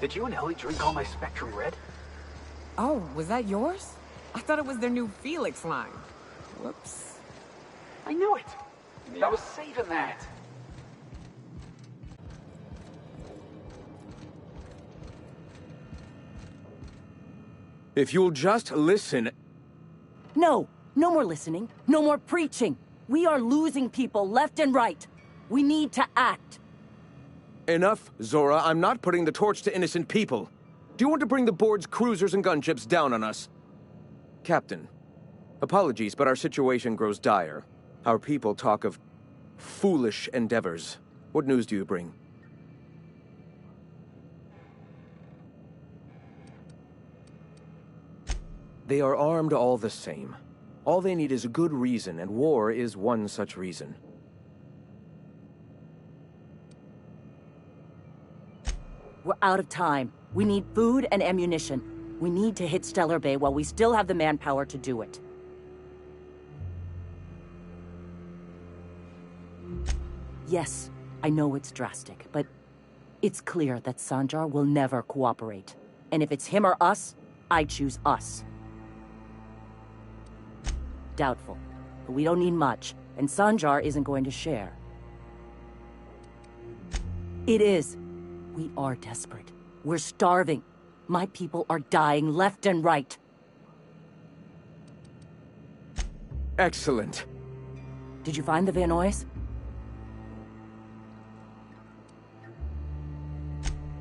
Did you and Ellie drink all my Spectrum Red? Oh, was that yours? I thought it was their new Felix line. Whoops. I knew it! I was saving that! If you'll just listen... No! No more listening. No more preaching. We are losing people left and right. We need to act. Enough, Zora. I'm not putting the torch to innocent people. Do you want to bring the board's cruisers and gunships down on us? Captain, apologies, but our situation grows dire. Our people talk of foolish endeavors. What news do you bring? They are armed all the same. All they need is a good reason, and war is one such reason. We're out of time. We need food and ammunition. We need to hit Stellar Bay while we still have the manpower to do it. Yes, I know it's drastic, but it's clear that Sanjar will never cooperate. And if it's him or us, I choose us. Doubtful, but we don't need much, and Sanjar isn't going to share. It is. We are desperate. We're starving. My people are dying left and right. Excellent. Did you find the Vanoys?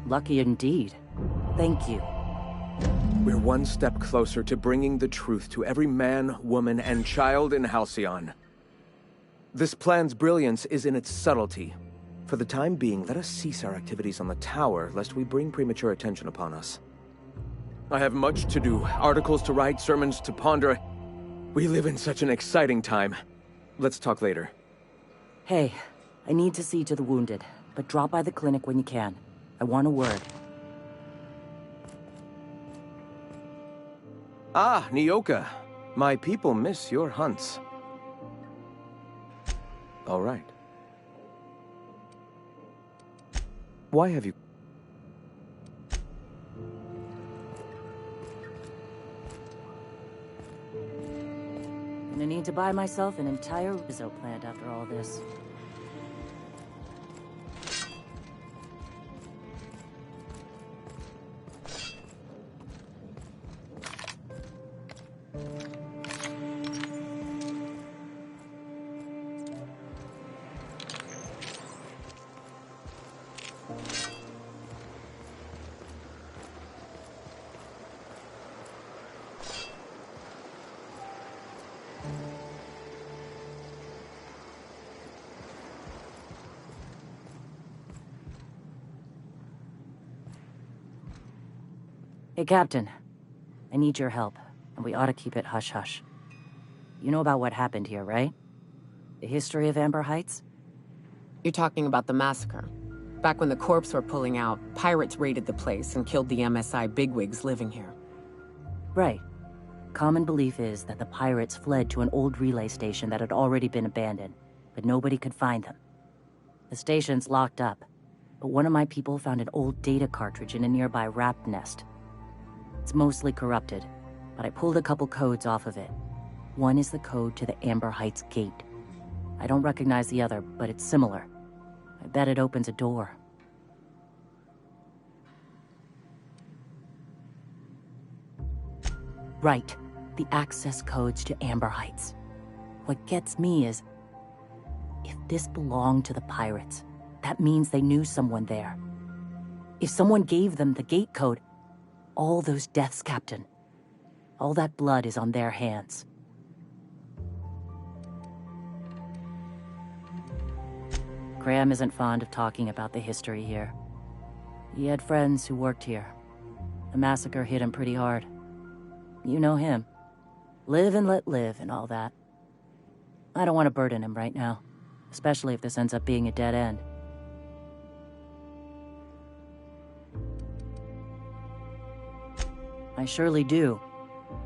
Lucky indeed. Thank you. We're one step closer to bringing the truth to every man, woman, and child in Halcyon. This plan's brilliance is in its subtlety. For the time being, let us cease our activities on the tower, lest we bring premature attention upon us. I have much to do, articles to write, sermons to ponder. We live in such an exciting time. Let's talk later. Hey, I need to see to the wounded, but drop by the clinic when you can. I want a word. Ah, Nyoka. My people miss your hunts. All right. Why have you... Gonna need to buy myself an entire Rizzo plant after all this. Hey, Captain. I need your help, and we ought to keep it hush-hush. You know about what happened here, right? The history of Amber Heights? You're talking about the massacre. Back when the corps were pulling out, pirates raided the place and killed the MSI bigwigs living here. Right. Common belief is that the pirates fled to an old relay station that had already been abandoned, but nobody could find them. The station's locked up, but one of my people found an old data cartridge in a nearby rat nest. It's mostly corrupted, but I pulled a couple codes off of it. One is the code to the Amber Heights gate. I don't recognize the other, but it's similar. I bet it opens a door. Right. The access codes to Amber Heights. What gets me is, if this belonged to the pirates, that means they knew someone there. If someone gave them the gate code, all those deaths, Captain, all that blood is on their hands. Graham isn't fond of talking about the history here. He had friends who worked here. The massacre hit him pretty hard. You know him. Live and let live and all that. I don't want to burden him right now, especially if this ends up being a dead end. I surely do,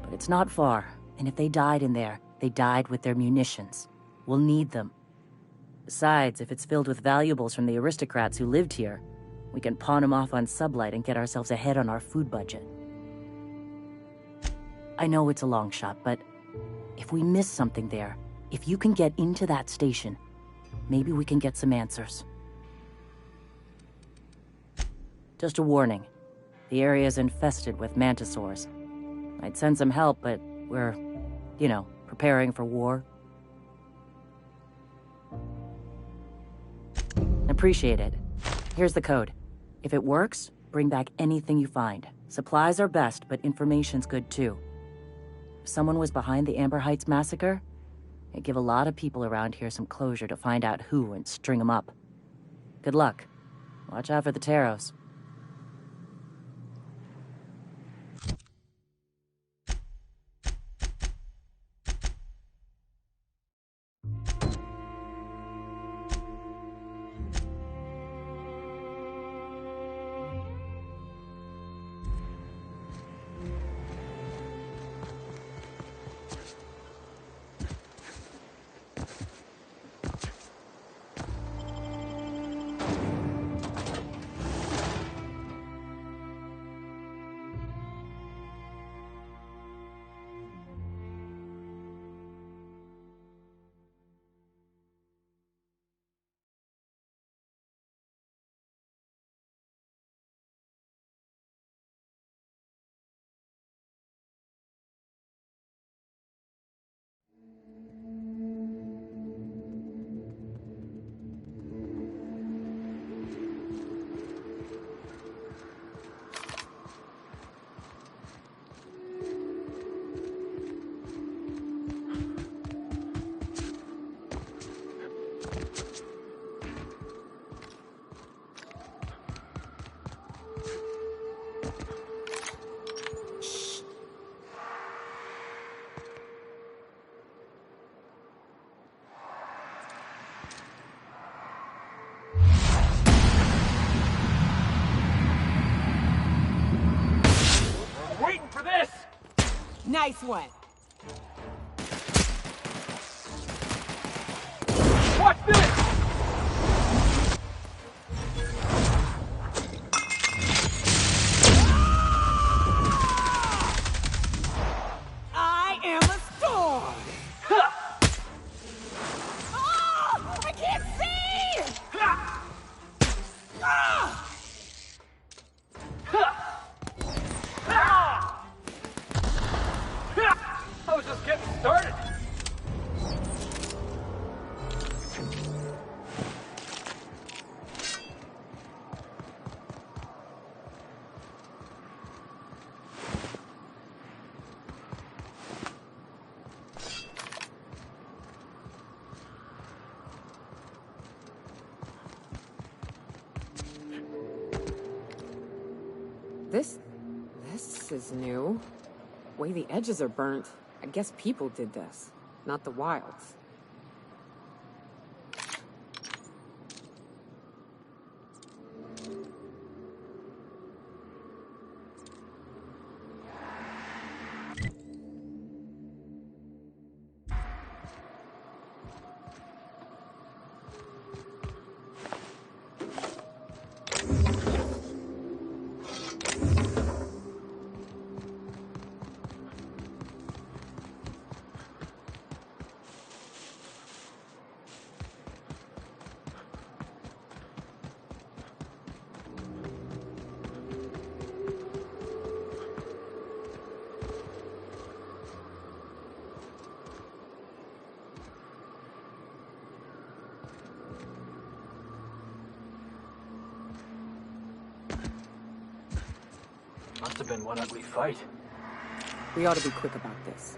but it's not far, and if they died in there, they died with their munitions. We'll need them. Besides, if it's filled with valuables from the aristocrats who lived here, We can pawn them off on Sublight and get ourselves ahead on our food budget. I know it's a long shot, but if we miss something there, if you can get into that station, maybe we can get some answers. Just a warning. The area is infested with mantisaurs. I'd send some help, but we're, preparing for war. Appreciate it. Here's the code. If it works, bring back anything you find. Supplies are best, but information's good too. If someone was behind the Amber Heights massacre, it'd give a lot of people around here some closure to find out who and string them up. Good luck. Watch out for the Taros. Nice one. Watch this! I am a storm. Oh, I can't see. I was just getting started. This is new. Way the edges are burnt. I guess people did this, not the wilds. Must have been one ugly fight. We ought to be quick about this.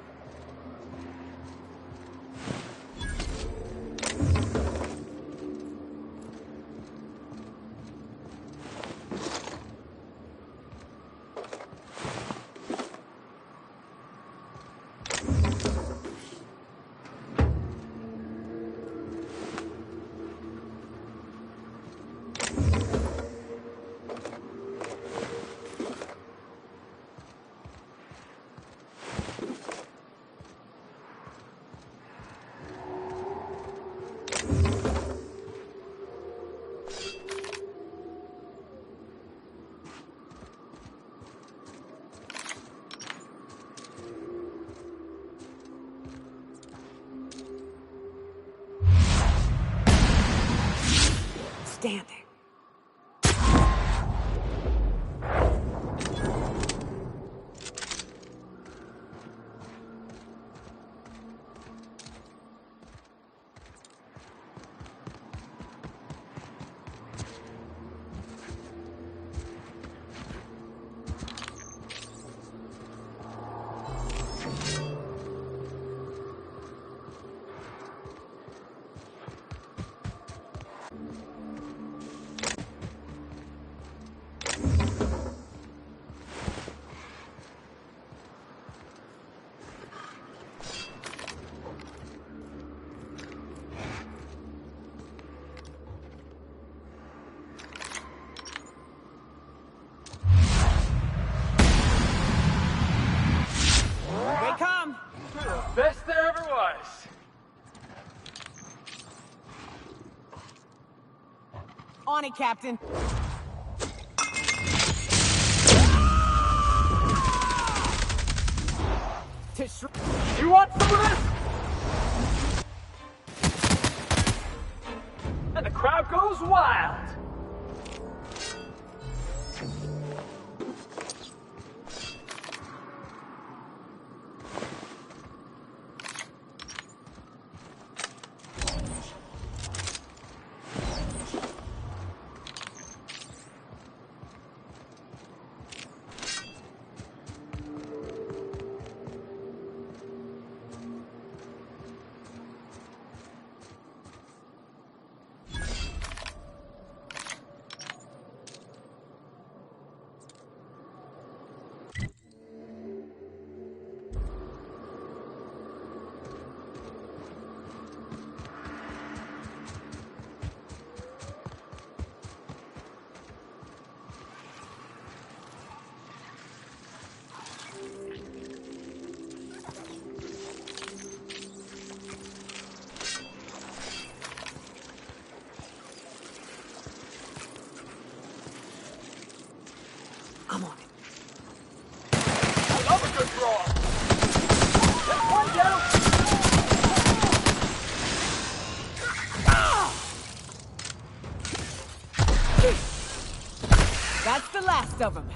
Outstanding. Best there ever was. On it, Captain. You want some of this? And the crowd goes wild. I'm on it. I love a good draw. There's one down. That's the last of them.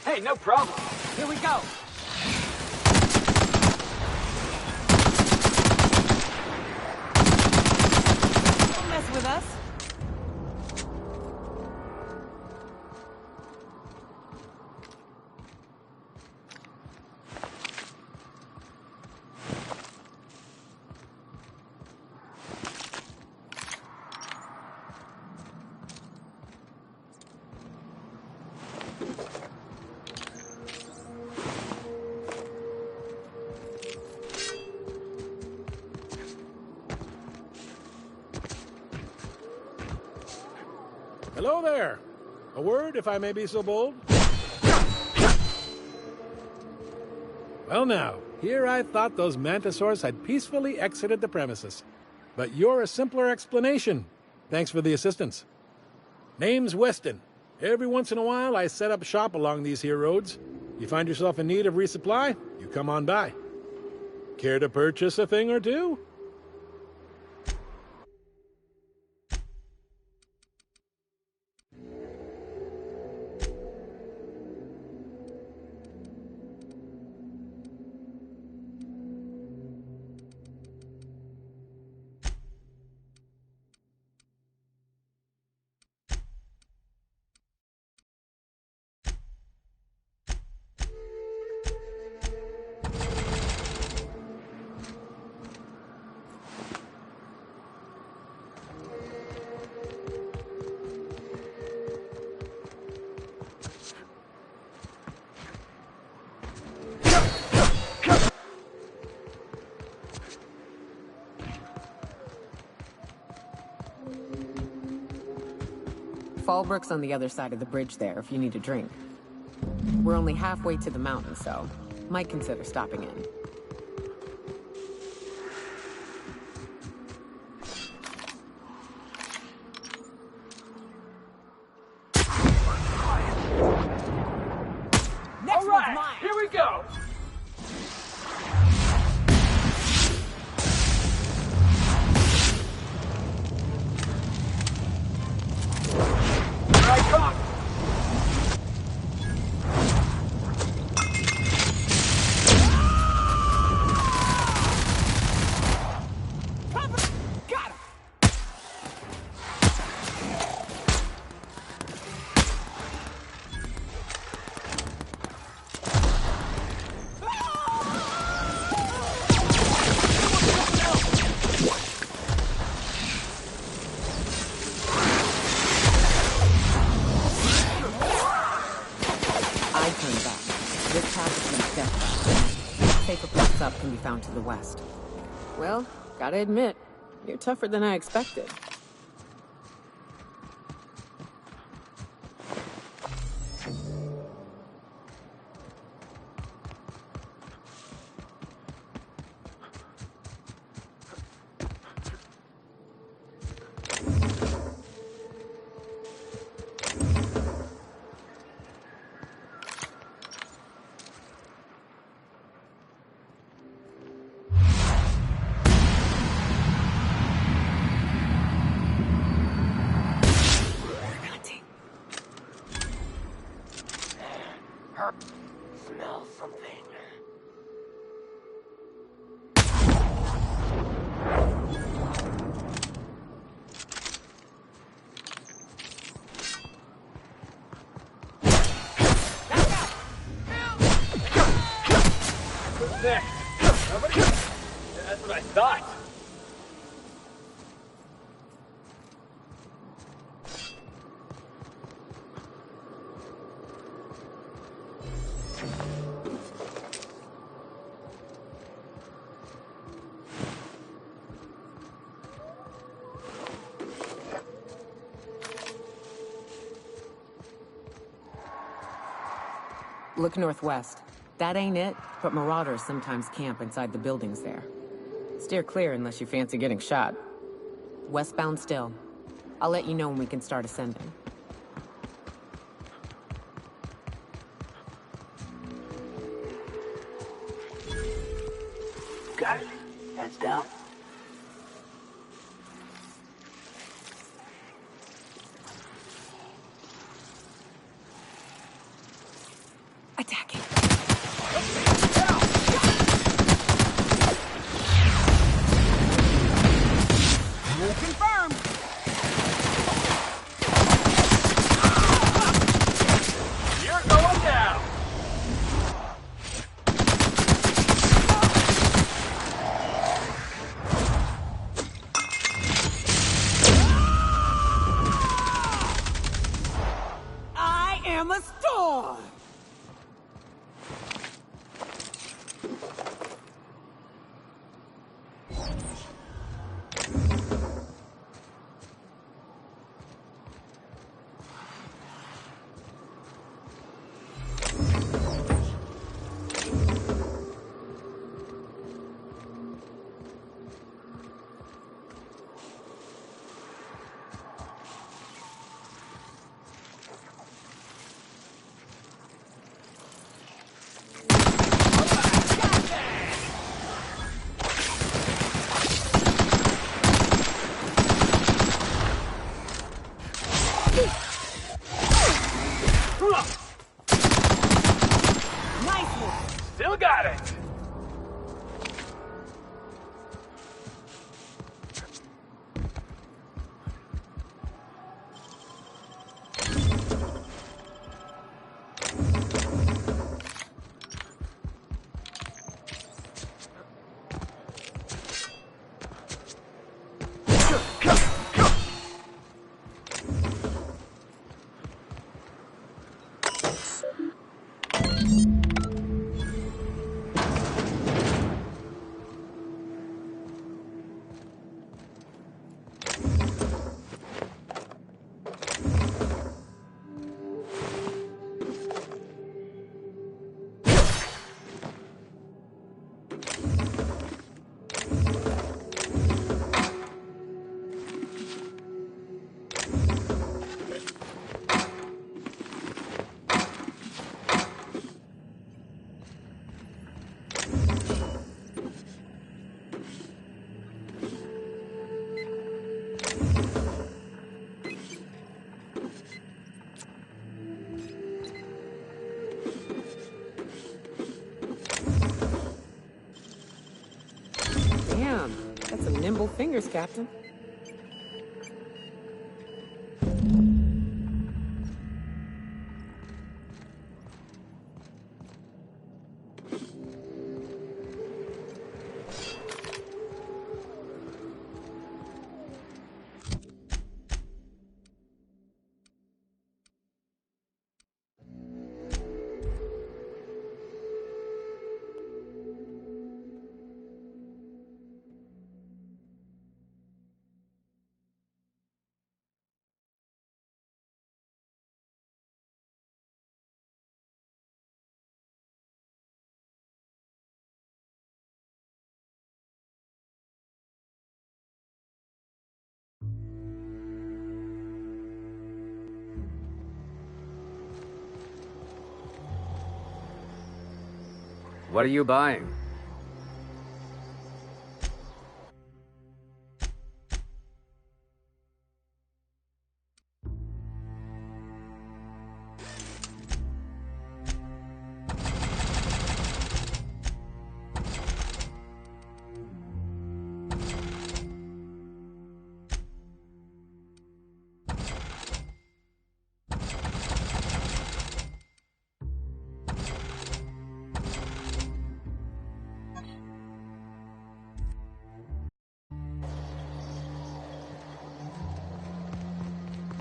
Hey, no problem. Here we go. Don't mess with us. Hello there. A word, if I may be so bold? Well now, here I thought those mantisaurs had peacefully exited the premises. But you're a simpler explanation. Thanks for the assistance. Name's Weston. Every once in a while I set up shop along these here roads. You find yourself in need of resupply, you come on by. Care to purchase a thing or two? Fallbrook's on the other side of the bridge there if you need a drink. We're only halfway to the mountain, so might consider stopping in. Next All right, here we go. Here I come. Got him! I turned back. This path is in death. Safer paths up can be found to the west. Well, gotta admit, you're tougher than I expected. Smell something. Who's next? Nobody? That's what I thought. Look northwest. That ain't it, but marauders sometimes camp inside the buildings there. Steer clear unless you fancy getting shot. Westbound still. I'll let you know when we can start ascending. Got it. Heads down. Attacking. Confirmed. You're going down. I am a storm! Still got it. Careful fingers, Captain. What are you buying?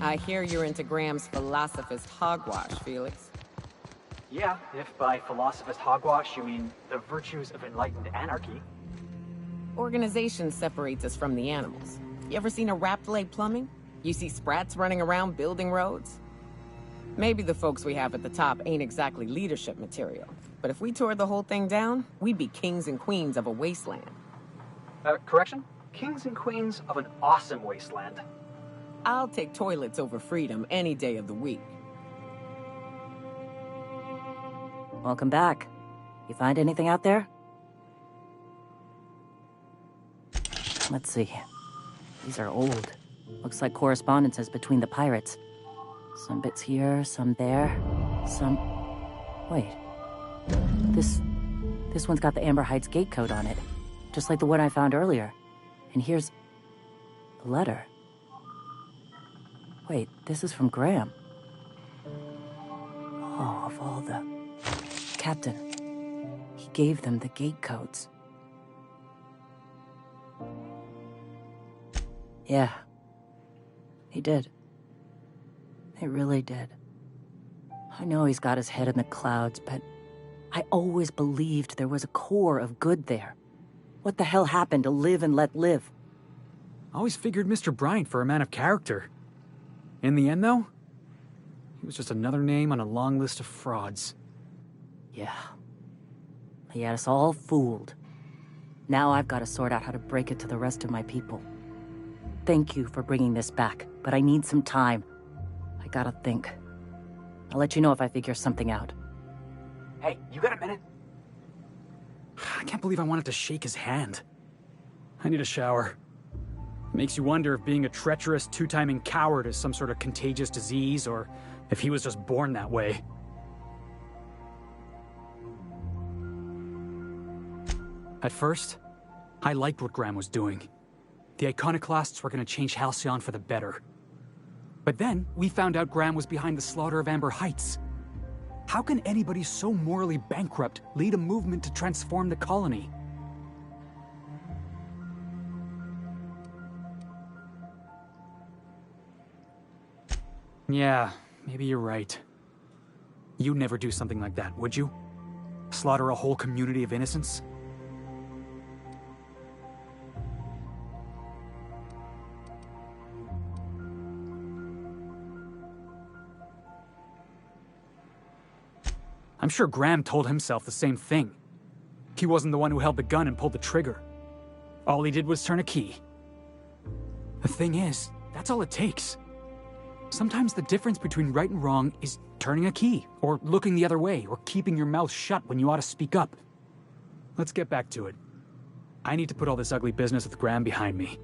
I hear you're into Graham's philosophist hogwash, Felix. Yeah, if by philosophist hogwash you mean the virtues of enlightened anarchy. Organization separates us from the animals. You ever seen a rapt leg plumbing? You see sprats running around building roads? Maybe the folks we have at the top ain't exactly leadership material. But if we tore the whole thing down, we'd be kings and queens of a wasteland. Correction? Kings and queens of an awesome wasteland. I'll take toilets over freedom any day of the week. Welcome back. You find anything out there? Let's see. These are old. Looks like correspondences between the pirates. Some bits here, some there, some... Wait. This one's got the Amber Heights gate code on it. Just like the one I found earlier. And here's... the letter. Wait, this is from Graham. Oh, of all the... Captain. He gave them the gate codes. Yeah. He did. He really did. I know he's got his head in the clouds, but I always believed there was a core of good there. What the hell happened to live and let live? I always figured Mr. Bryant for a man of character. In the end, though, he was just another name on a long list of frauds. Yeah. He had us all fooled. Now I've got to sort out how to break it to the rest of my people. Thank you for bringing this back, but I need some time. I gotta think. I'll let you know if I figure something out. Hey, you got a minute? I can't believe I wanted to shake his hand. I need a shower. Makes you wonder if being a treacherous, two-timing coward is some sort of contagious disease, or if he was just born that way. At first, I liked what Graham was doing. The Iconoclasts were going to change Halcyon for the better. But then, we found out Graham was behind the slaughter of Amber Heights. How can anybody so morally bankrupt lead a movement to transform the colony? Yeah, maybe you're right. You'd never do something like that, would you? Slaughter a whole community of innocents? I'm sure Graham told himself the same thing. He wasn't the one who held the gun and pulled the trigger. All he did was turn a key. The thing is, that's all it takes. Sometimes the difference between right and wrong is turning a key, or looking the other way, or keeping your mouth shut when you ought to speak up. Let's get back to it. I need to put all this ugly business with Graham behind me.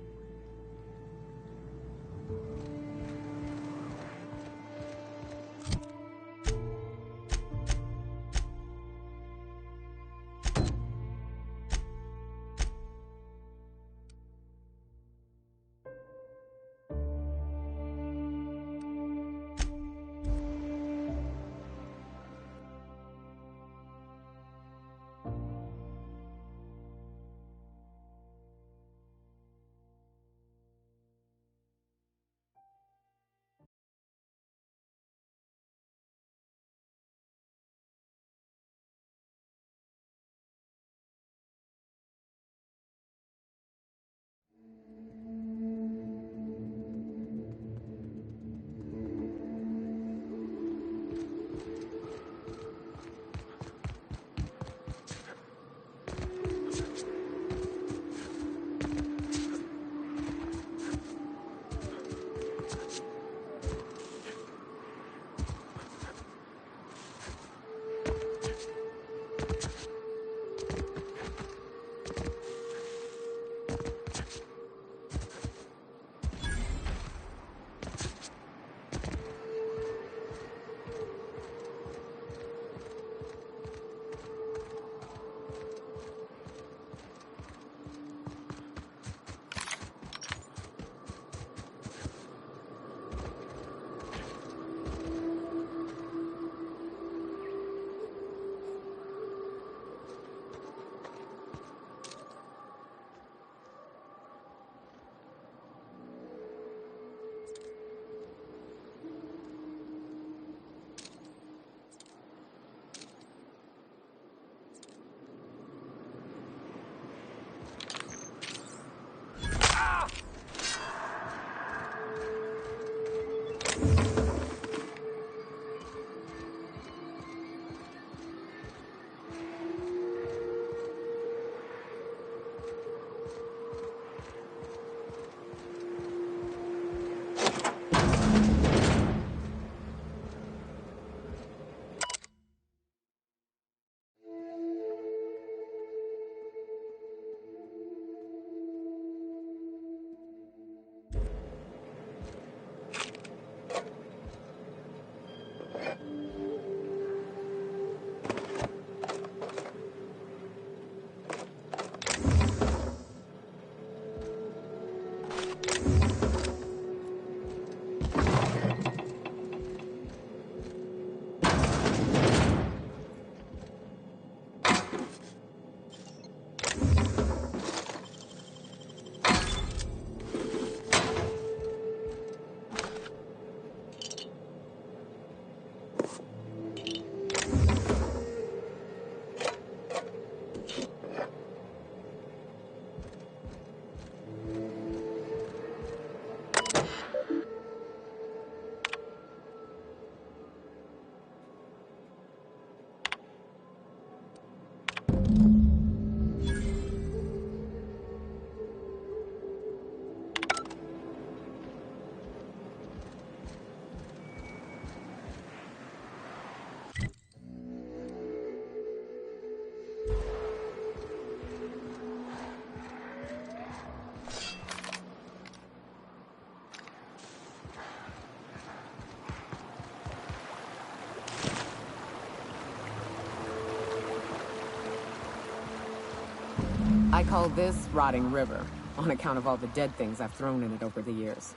I call this Rotting River, on account of all the dead things I've thrown in it over the years.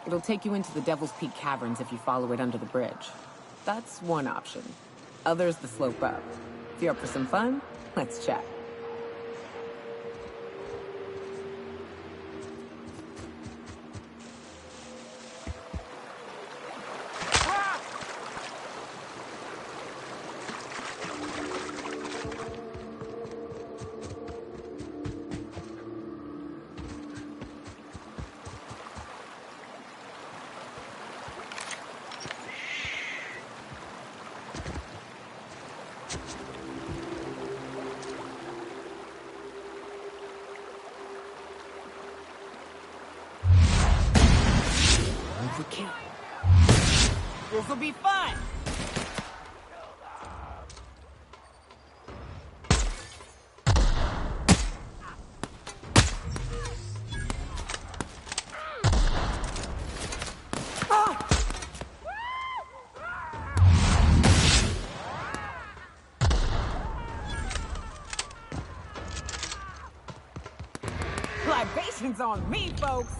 It'll take you into the Devil's Peak Caverns if you follow it under the bridge. That's one option. Other's the slope up. If you're up for some fun, let's chat. Overkill. This'll be fun! Libations on me, folks!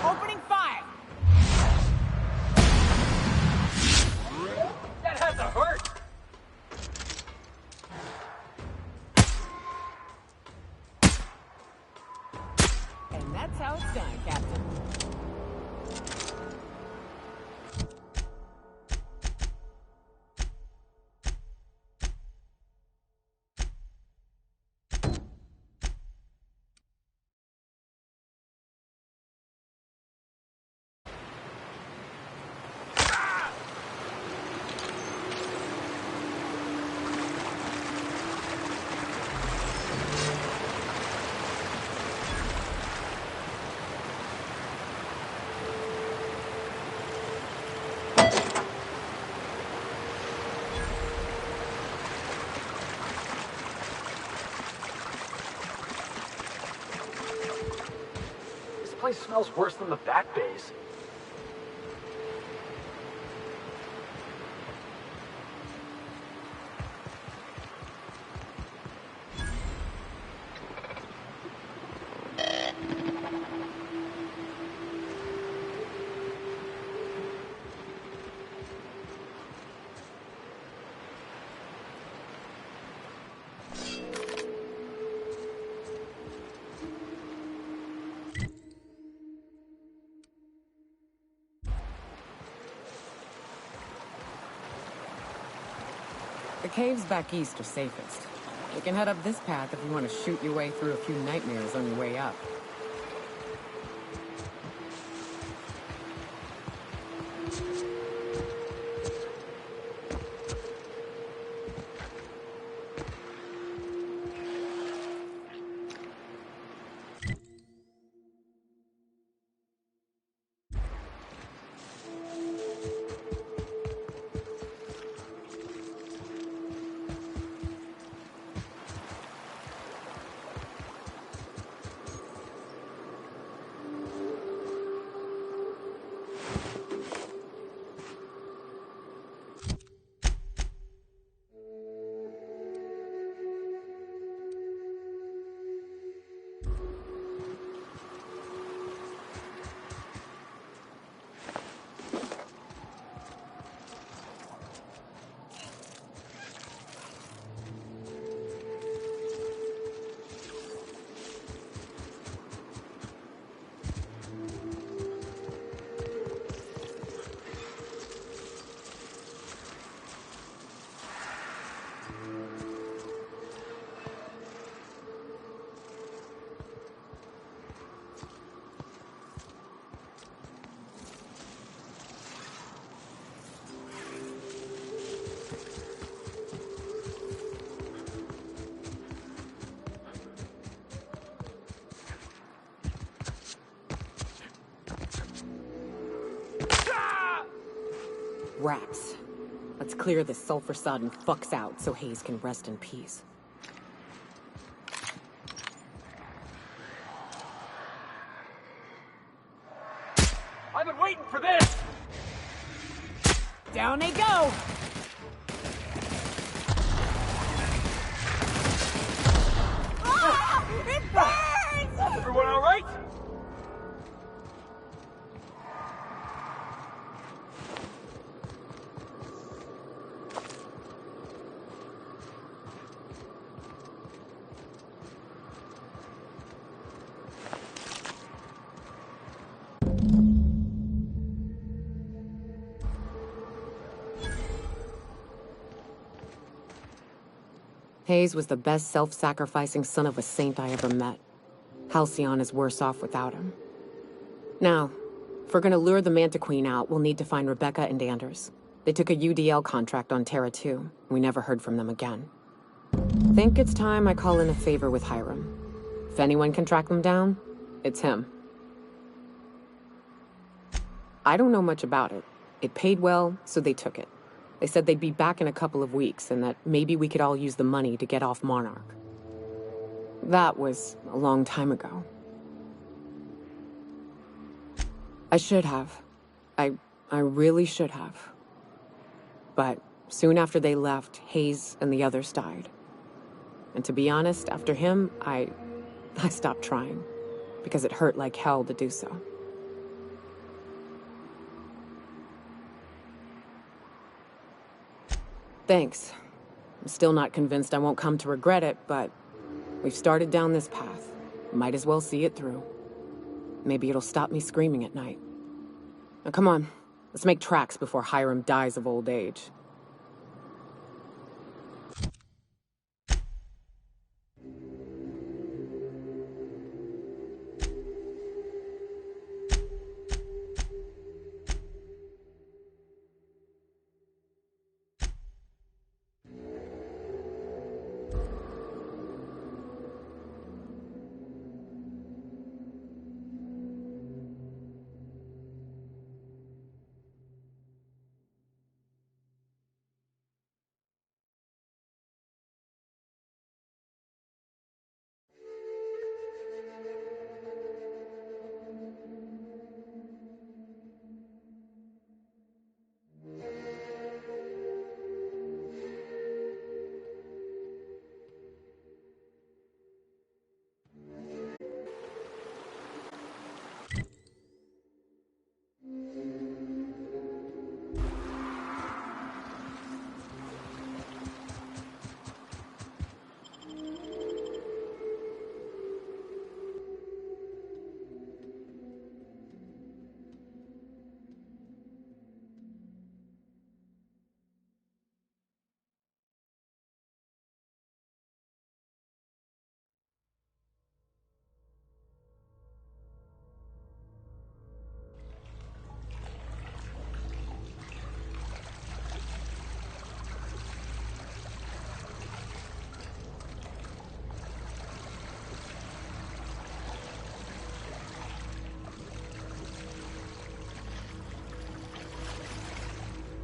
Opening fire! That had to hurt! And that's how it's done, Captain. This place smells worse than the back base. The caves back east are safest. You can head up this path if you want to shoot your way through a few nightmares on your way up. Rats. Let's clear this sulfur-sodden fucks out so Hayes can rest in peace. I've been waiting for this! Down they go! Ah! It burns! Everyone all right? Hayes was the best self-sacrificing son of a saint I ever met. Halcyon is worse off without him. Now, if we're gonna lure the Manta Queen out, we'll need to find Rebecca and Anders. They took a UDL contract on Terra 2. We never heard from them again. Think it's time I call in a favor with Hiram. If anyone can track them down, it's him. I don't know much about it. It paid well, so they took it. They said they'd be back in a couple of weeks and that maybe we could all use the money to get off Monarch. That was a long time ago. I should have. I really should have. But soon after they left, Hayes and the others died. And to be honest, after him, I stopped trying. Because it hurt like hell to do so. Thanks. I'm still not convinced I won't come to regret it, but we've started down this path. Might as well see it through. Maybe it'll stop me screaming at night. Now come on, let's make tracks before Hiram dies of old age.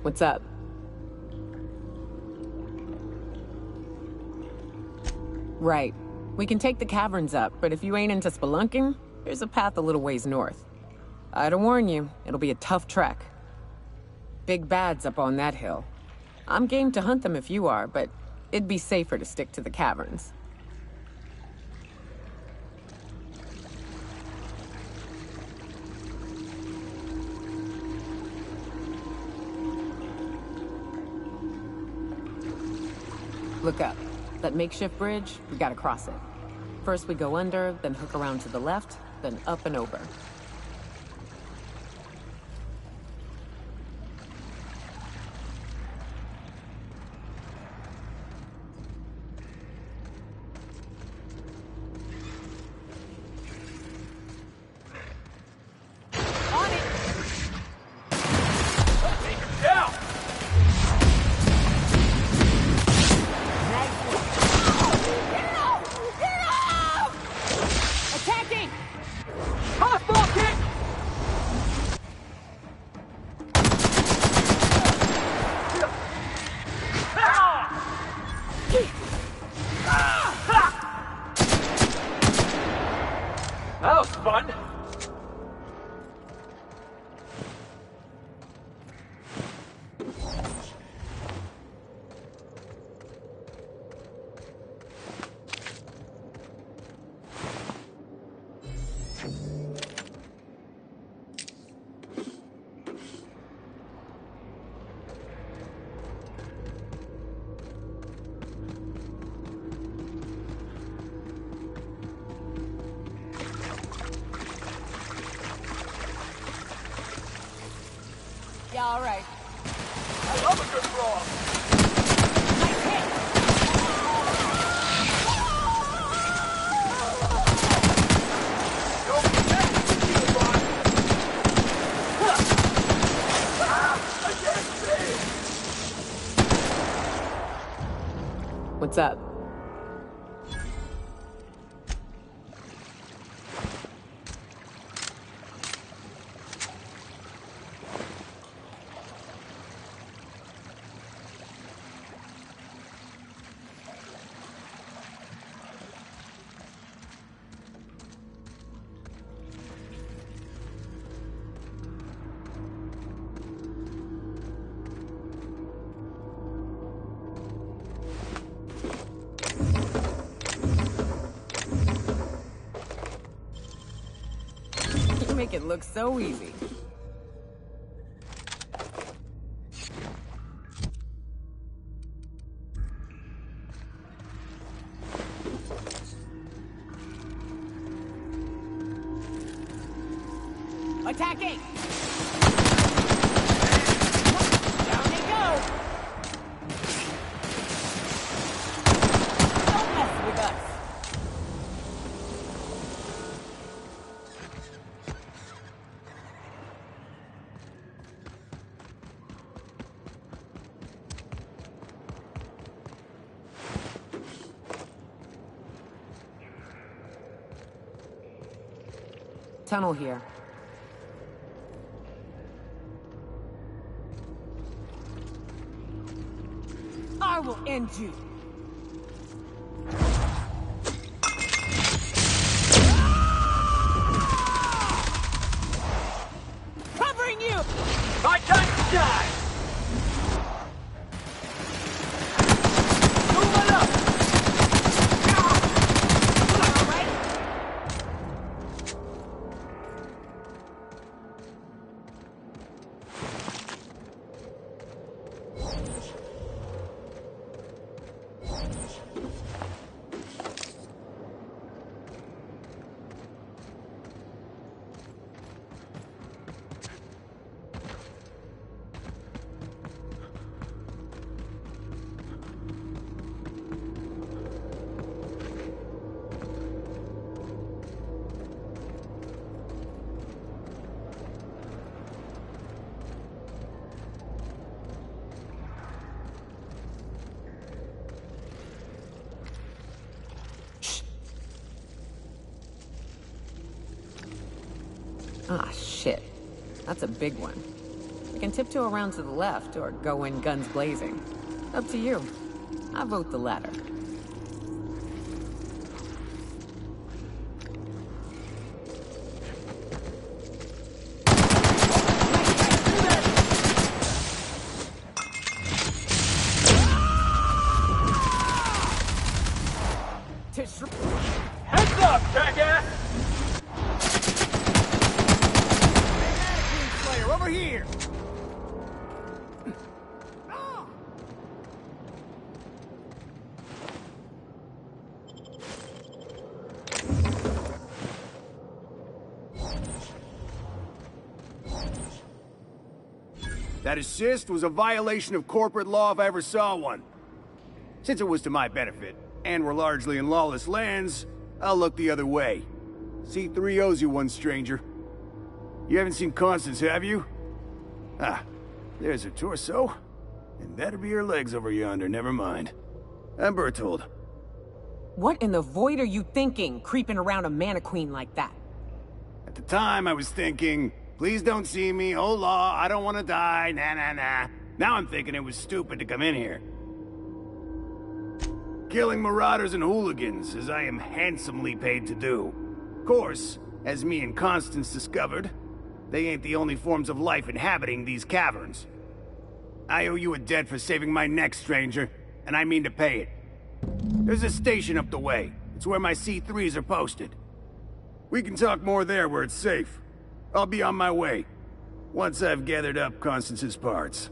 What's up? Right. We can take the caverns up, but if you ain't into spelunking, there's a path a little ways north. I'd warn you, it'll be a tough trek. Big bad's up on that hill. I'm game to hunt them if you are, but it'd be safer to stick to the caverns. Look up. That makeshift bridge, we gotta cross it. First we go under, then hook around to the left, then up and over. Hostile That was fun. Yeah, all right. I love a good brawl. Don't forget to keep it on. I can't see. What's up? You make it look so easy. Attacking! Down they go! Don't mess with us! Tunnel here. I will end you. Covering you! My time to shine! Move it up! All right. Ah, shit. That's a big one. We can tiptoe around to the left or go in guns blazing. Up to you. I vote the latter. Heads up, jackass! Slayer, over here! That assist was a violation of corporate law if I ever saw one. Since it was to my benefit, and we're largely in lawless lands, I'll look the other way. C3 owes you one, stranger. You haven't seen Constance, have you? Ah, there's her torso. And that'll be her legs over yonder, never mind. I'm Bertold. What in the void are you thinking, creeping around a mannequin like that? At the time, I was thinking, please don't see me, hola, I don't want to die, nah. Now I'm thinking it was stupid to come in here. Killing marauders and hooligans, as I am handsomely paid to do. Of course, As me and Constance discovered, they ain't the only forms of life inhabiting these caverns. I owe you a debt for saving my neck, stranger, and I mean to pay it. There's a station up the way. It's where my C3s are posted. We can talk more there where it's safe. I'll be on my way, once I've gathered up Constance's parts.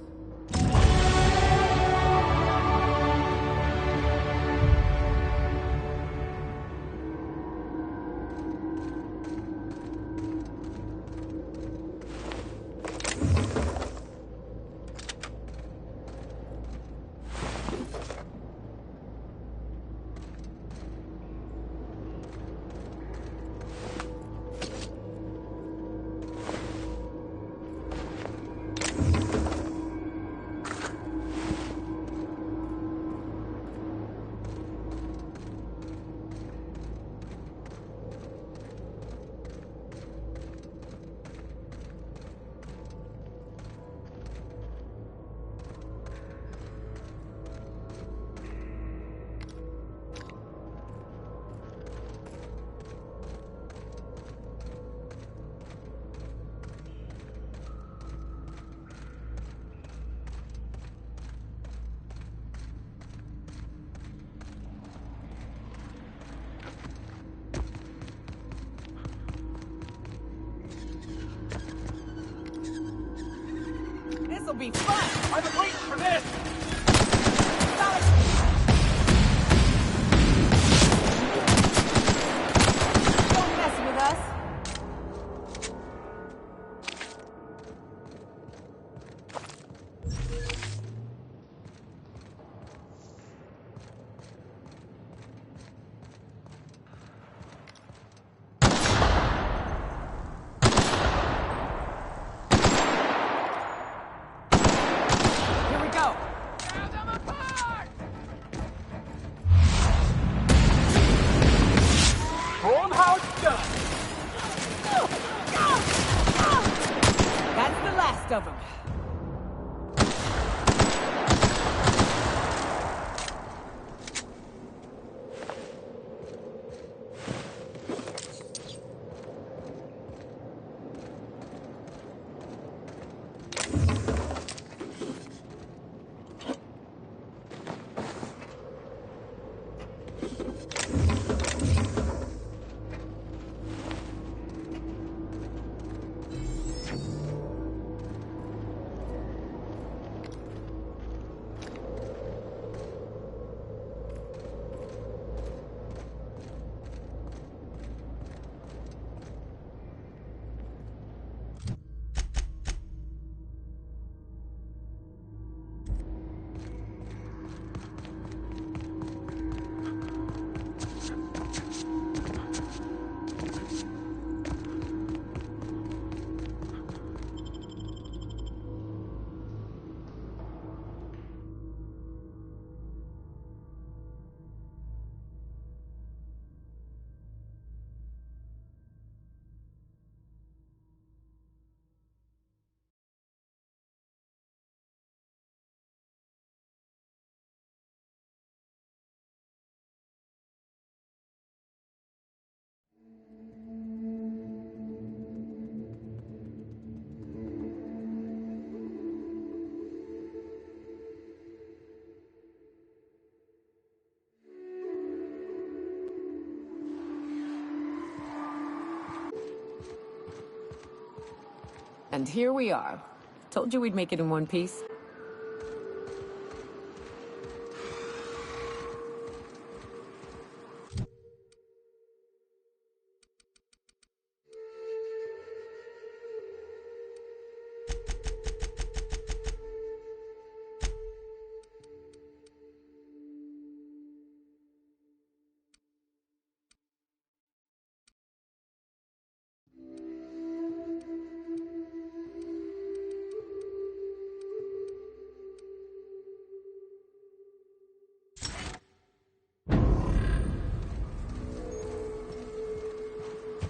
This'll be fun! I've been waiting for this! Don't mess with us! Here we go! Tear them apart! Show 'em how it's done! That's the last of them. And here we are. Told you we'd make it in one piece.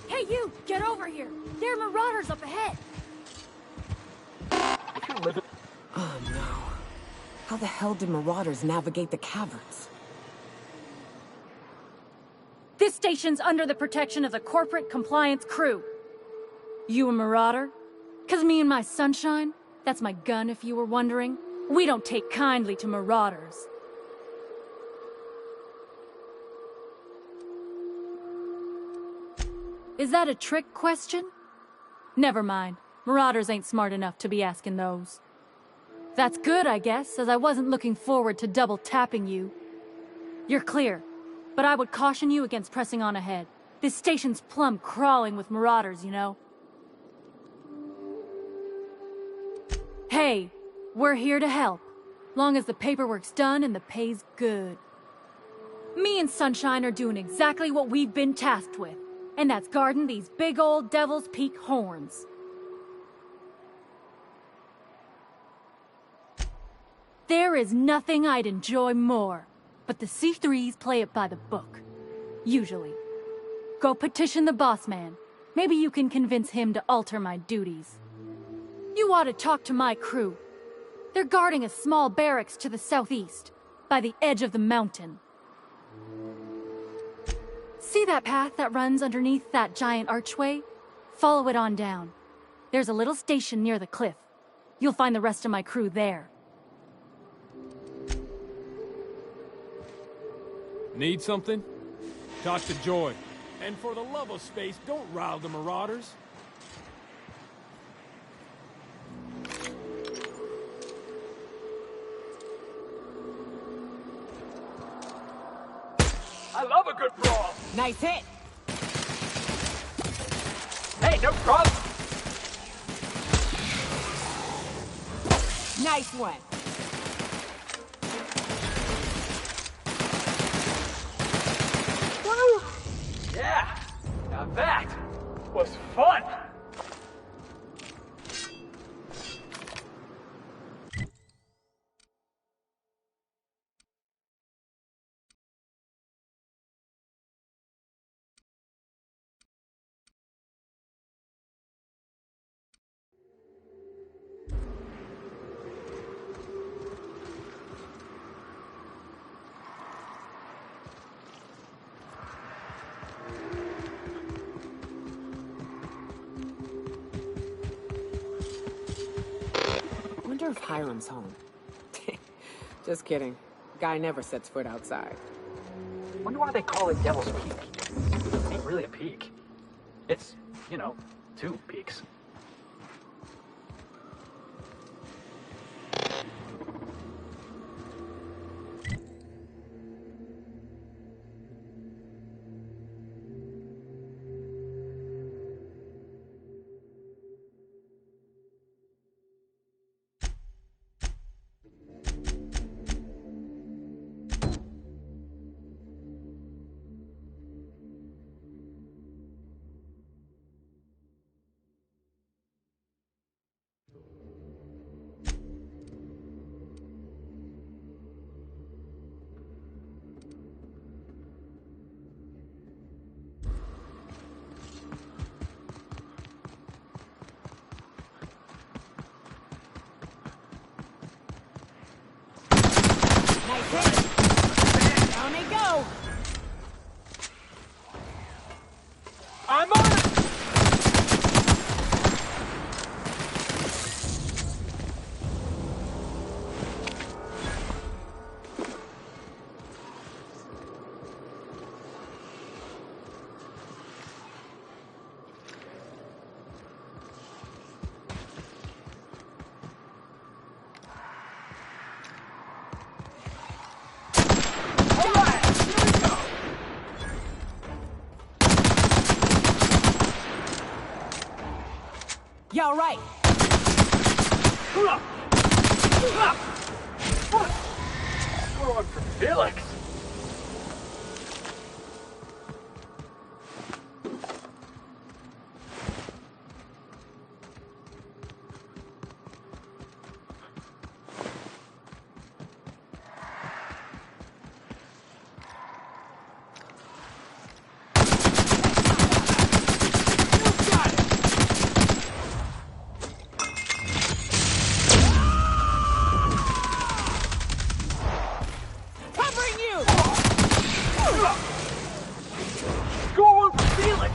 Hey, you! Get over here! There are marauders up ahead! Oh no. How the hell did marauders navigate the caverns? This station's under the protection of the corporate compliance crew. You a marauder? 'Cause me and my sunshine, that's my gun if you were wondering, we don't take kindly to marauders. Is that a trick question? Never mind. Marauders ain't smart enough to be asking those. That's good, I guess, as I wasn't looking forward to double-tapping you. You're clear, but I would caution you against pressing on ahead. This station's plumb crawling with marauders, you know. Hey, we're here to help, long as the paperwork's done and the pay's good. Me and Sunshine are doing exactly what we've been tasked with, and that's guarding these big old Devil's Peak horns. There is nothing I'd enjoy more, but the C3s play it by the book. Usually. Go petition the boss man. Maybe you can convince him to alter my duties. You ought to talk to my crew. They're guarding a small barracks to the southeast, by the edge of the mountain. See that path that runs underneath that giant archway? Follow it on down. There's a little station near the cliff. You'll find the rest of my crew there. Need something? Talk to Joy. And for the love of space, don't rile the marauders. I love a good brawl. Nice hit! Hey, no problem. Nice one! Woo! Yeah, now that was fun. I wonder if Hiram's home. Just kidding. Guy never sets foot outside. Wonder why they call it Devil's Peak. It ain't really a peak. It's, you know, two peaks. Down they go! I'm on it! You all right? Going for Felix. Covering you! Score one for Felix!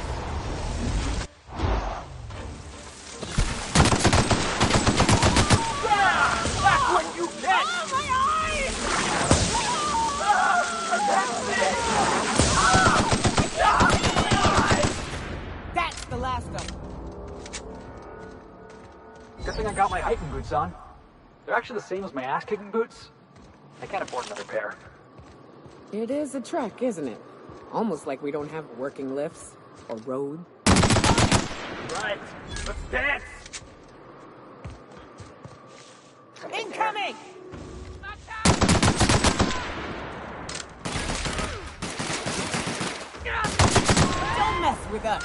That's what you get! Oh, my eyes! That's the last of them. Good thing I got my hiking boots on. They're actually the same as my ass-kicking boots. I can't afford another pair. It is a trek, isn't it? Almost like we don't have working lifts or road. Right, let's dance! Incoming! Don't mess with us!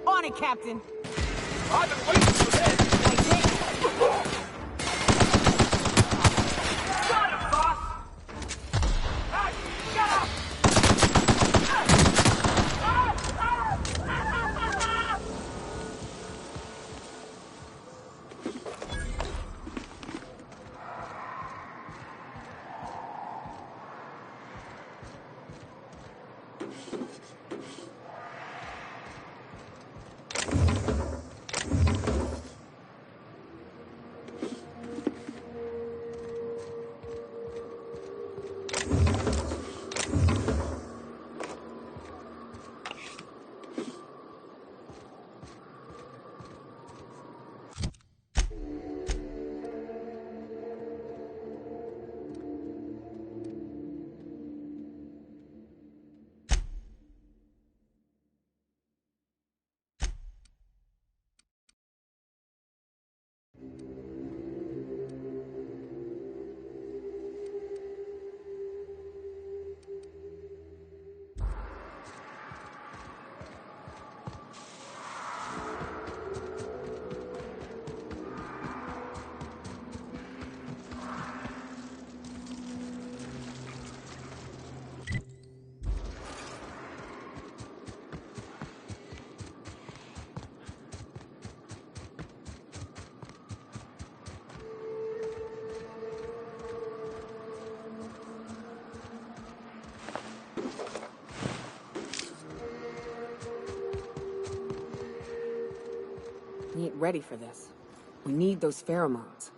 On it, Captain! I've been waiting for this! Got him, boss! Hey, shut up! We ain't ready for this. We need those pheromones.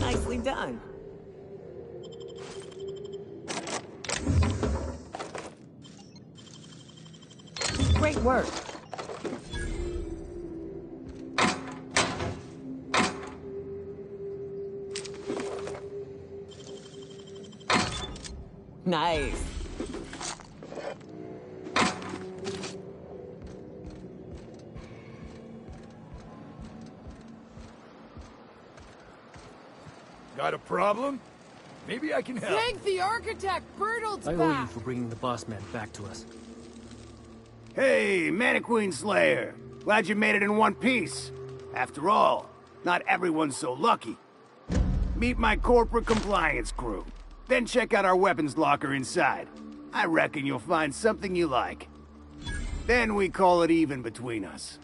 Nicely done. Great work. Nice. Got a problem? Maybe I can help. Thank the architect! Bertolt's I owe back! you for bringing the boss man back to us. Hey, Mannequin Slayer. Glad you made it in one piece. After all, not everyone's so lucky. Meet my corporate compliance crew. Then check out our weapons locker inside. I reckon you'll find something you like. Then we call it even between us.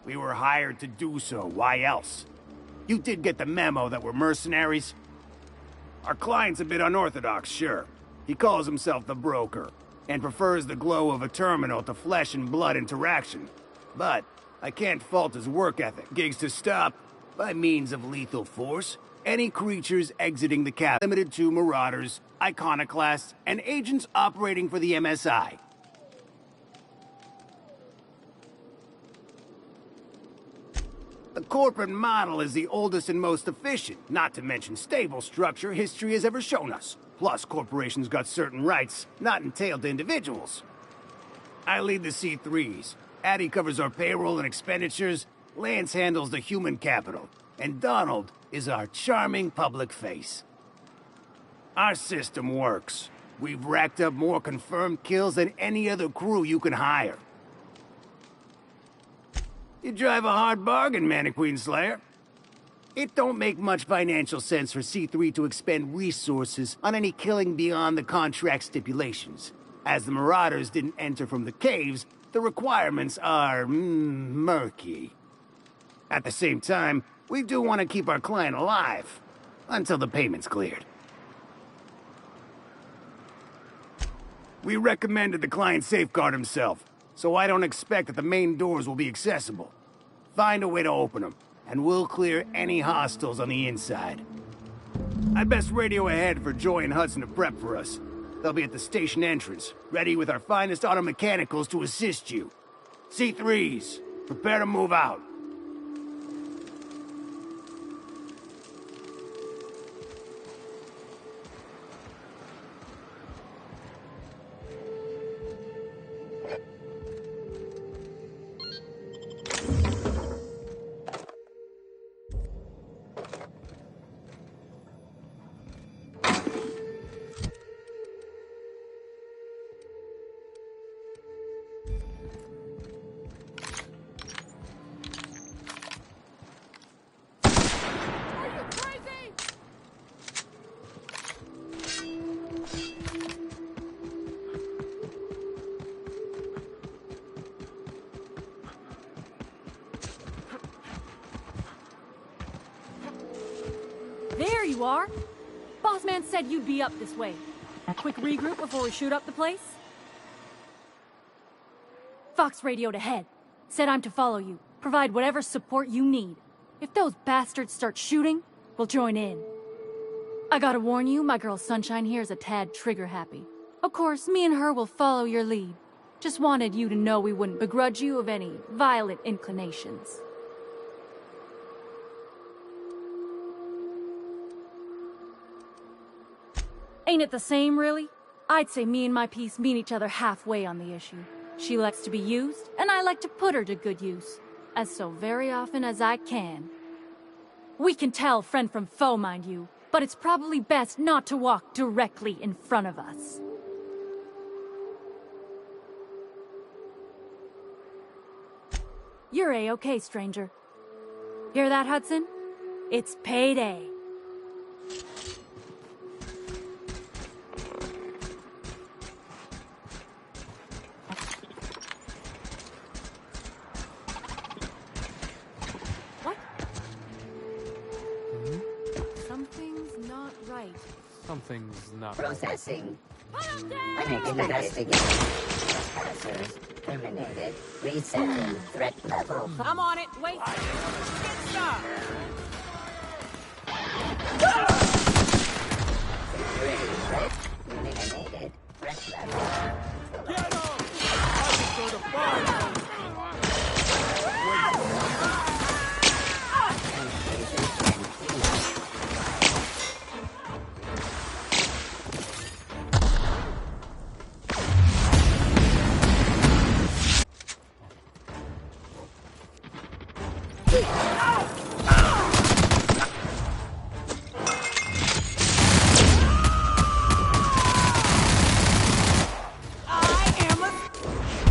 We were hired to do so, why else? You did get the memo that we're mercenaries? Our client's a bit unorthodox, sure. He calls himself the broker, and prefers the glow of a terminal to flesh and blood interaction. But I can't fault his work ethic. Gigs to stop, by means of lethal force, any creatures exiting the cap, limited to marauders, iconoclasts, and agents operating for the MSI. The corporate model is the oldest and most efficient, not to mention stable structure history has ever shown us. Plus, corporations got certain rights not entailed to individuals. I lead the C3s. Addie covers our payroll and expenditures, Lance handles the human capital, and Donald is our charming public face. Our system works. We've racked up more confirmed kills than any other crew you can hire. You drive a hard bargain, Mannequin Slayer. It don't make much financial sense for C3 to expend resources on any killing beyond the contract stipulations. As the Marauders didn't enter from the caves, the requirements are murky. At the same time, we do want to keep our client alive, until the payment's cleared. We recommended the client safeguard himself, so I don't expect that the main doors will be accessible. Find a way to open them, and we'll clear any hostiles on the inside. I'd best radio ahead for Joy and Hudson to prep for us. They'll be at the station entrance, ready with our finest auto mechanicals to assist you. C3s, prepare to move out. There you are! Boss man said you'd be up this way. A quick regroup before we shoot up the place? Fox radioed ahead. Said I'm to follow you. Provide whatever support you need. If those bastards start shooting, we'll join in. I gotta warn you, my girl Sunshine here is a tad trigger-happy. Of course, me and her will follow your lead. Just wanted you to know we wouldn't begrudge you of any violent inclinations. Ain't it the same, really? I'd say me and my piece meet each other halfway on the issue. She likes to be used, and I like to put her to good use. As so very often as I can. We can tell friend from foe, mind you, but it's probably best not to walk directly in front of us. You're A-okay, stranger. Hear that, Hudson? It's payday. What? Something's not right. Something's not. Processing. Put 'em I down! make an investigation. Trespassers. terminated. Resetting threat level. I'm on it. Wait. Get stuck. Security threat eliminated. Threat level. Get him! I just heard a fire!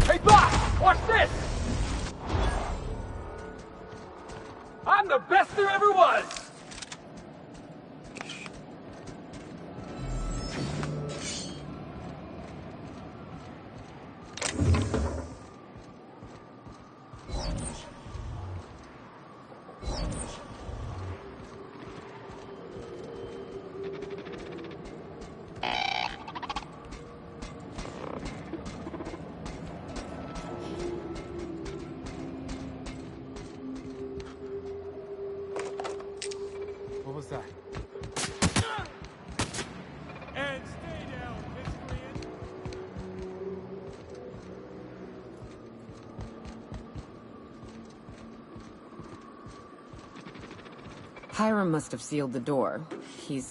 Hey, boss! Watch this! I'm the best there ever was! What was that? And stay down, miscreant! Hiram must have sealed the door. He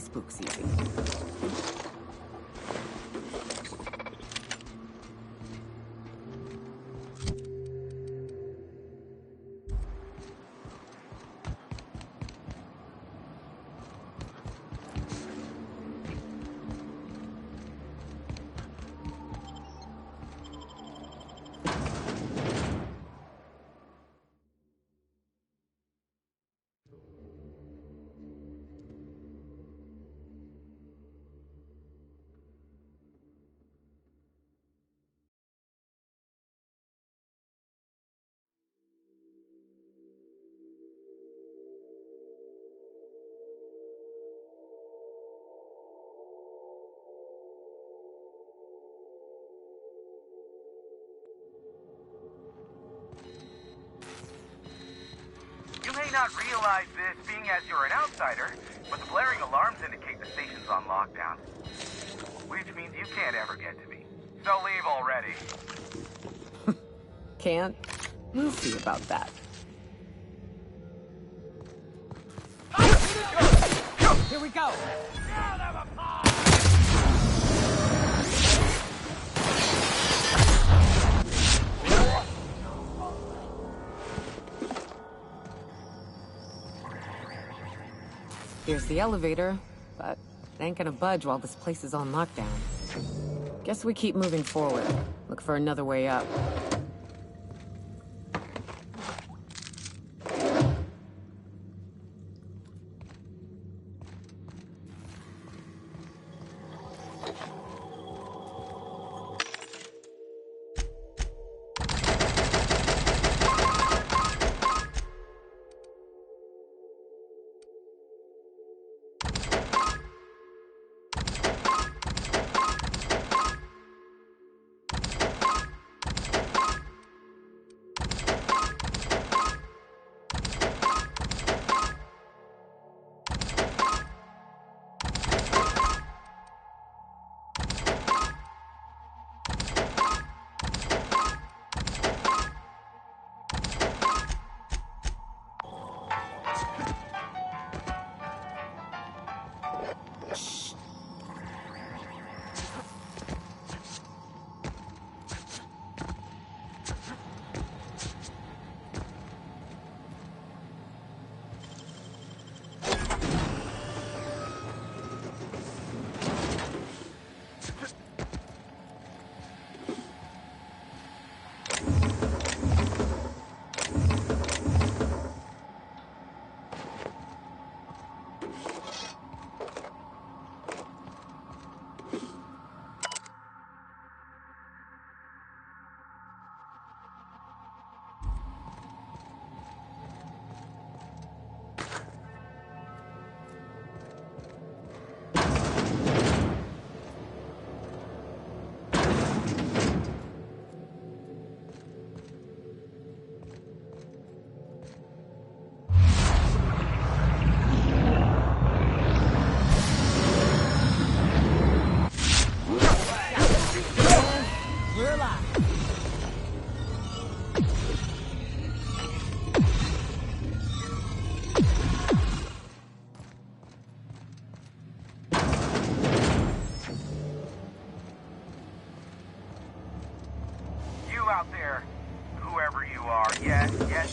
spooks easy. You may not realize this, being as you're an outsider, but the blaring alarms indicate the station's on lockdown. Which means you can't ever get to me. So leave already. Can't? We'll see about that. Here we go! Here's the elevator, but it ain't gonna budge while this place is on lockdown. Guess we keep moving forward. Look for another way up.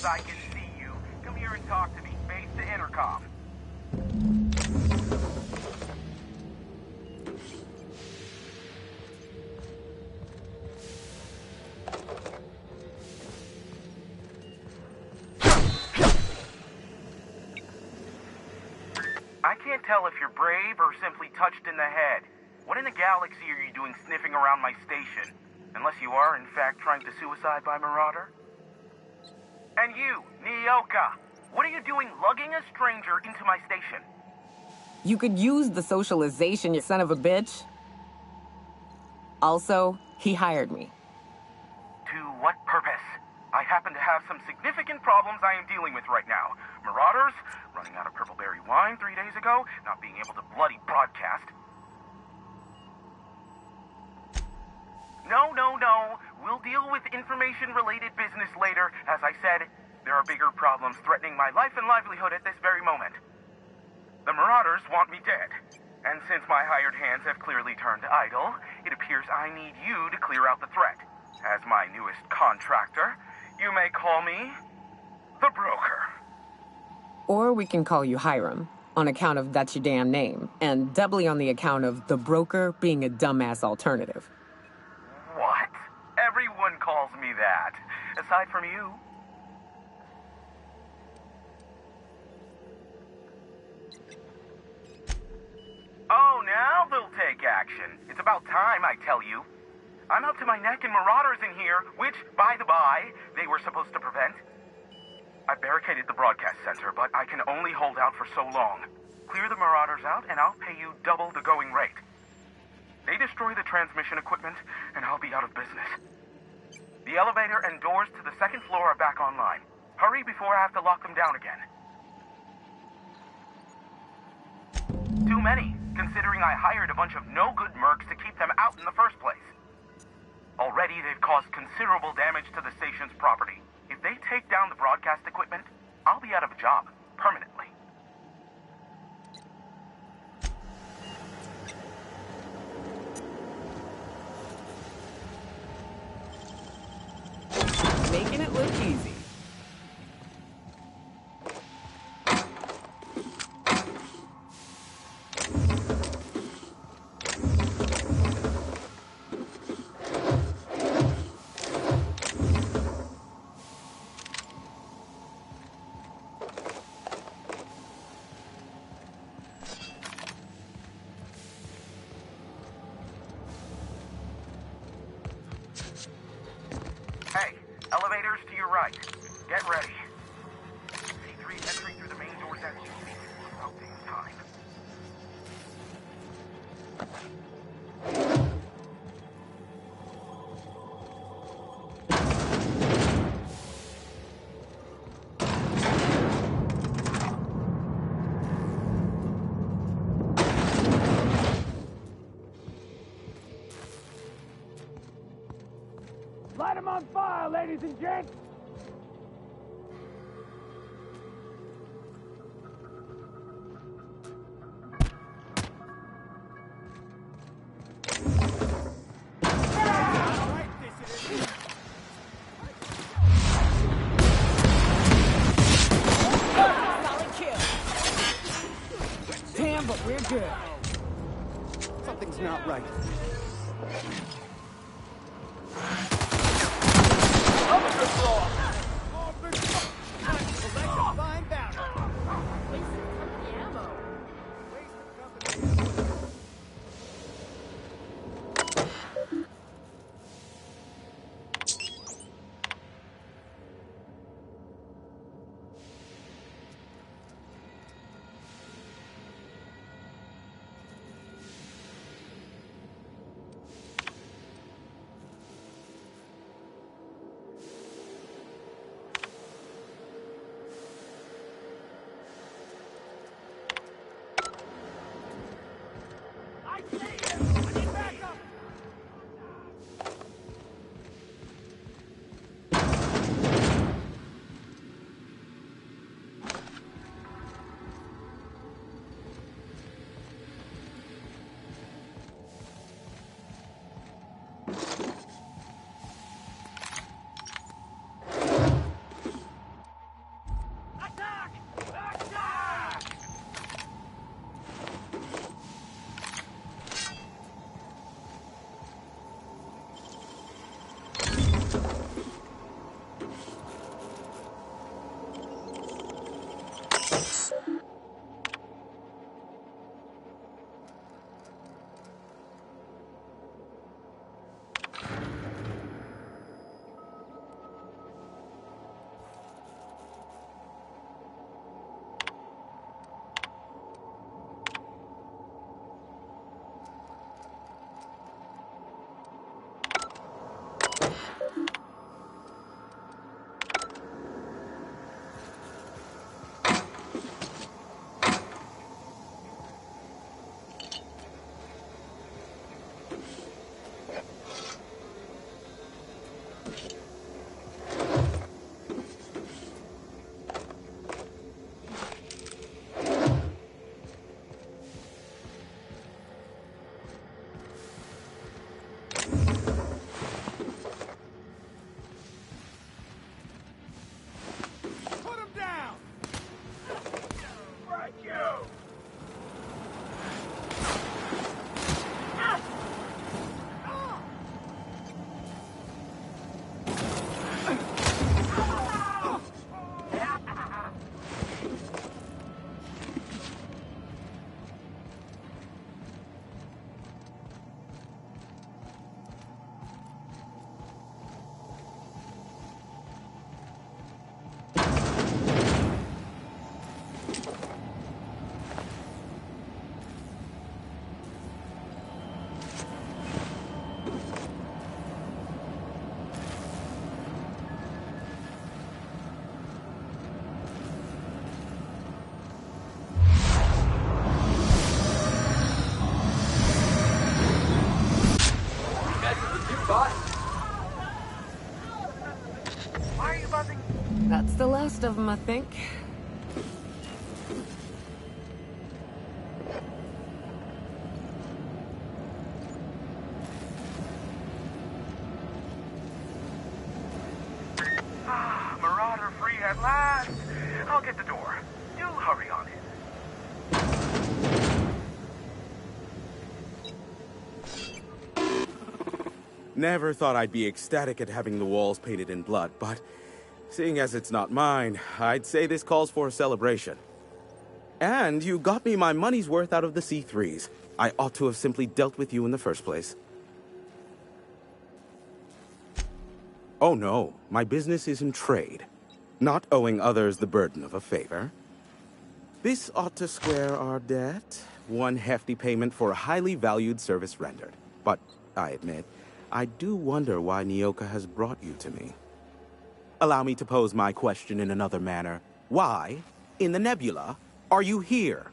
Yes, I can see you. Come here and talk to me. Face to intercom. I can't tell if you're brave or simply touched in the head. What in the galaxy are you doing sniffing around my station? Unless you are, in fact, trying to suicide by Marauder? And you, Nyoka, what are you doing lugging a stranger into my station? You could use the socialization, you son of a bitch. Also, he hired me. To what purpose? I happen to have some significant problems I am dealing with right now. Marauders, running out of purple berry wine 3 days ago, not being able to bloody broadcast. No. We'll deal with information-related business later. As I said, there are bigger problems threatening my life and livelihood at this very moment. The Marauders want me dead. And since my hired hands have clearly turned idle, it appears I need you to clear out the threat. As my newest contractor, you may call me the Broker. Or we can call you Hiram, on account of that's your damn name, and doubly on the account of the Broker being a dumbass alternative. What? Everyone calls me that, aside from you. Oh, now they'll take action. It's about time, I tell you. I'm up to my neck in Marauders in here, which, by the by, they were supposed to prevent. I barricaded the broadcast center, but I can only hold out for so long. Clear the Marauders out, and I'll pay you double the going rate. They destroy the transmission equipment, and I'll be out of business. The elevator and doors to the second floor are back online. Hurry before I have to lock them down again. Too many, considering I hired a bunch of no-good mercs to keep them out in the first place. Already, they've caused considerable damage to the station's property. If they take down the broadcast equipment, I'll be out of a job, permanently. Making it look easy. Hey, elevators to your right. Get ready. C3 entering through the main doors as you speak. About damn time. Light 'em on fire, ladies and gents! Solid kill. Damn, but we're good. Something's not right. That's the last of them, I think. Marauder free at last. I'll get the door. You hurry on in. Never thought I'd be ecstatic at having the walls painted in blood, but seeing as it's not mine, I'd say this calls for a celebration. And you got me my money's worth out of the C3s. I ought to have simply dealt with you in the first place. Oh no, my business is in trade, not owing others the burden of a favor. This ought to square our debt. One hefty payment for a highly valued service rendered. But, I admit, I do wonder why Nyoka has brought you to me. Allow me to pose my question in another manner. Why, in the nebula, are you here?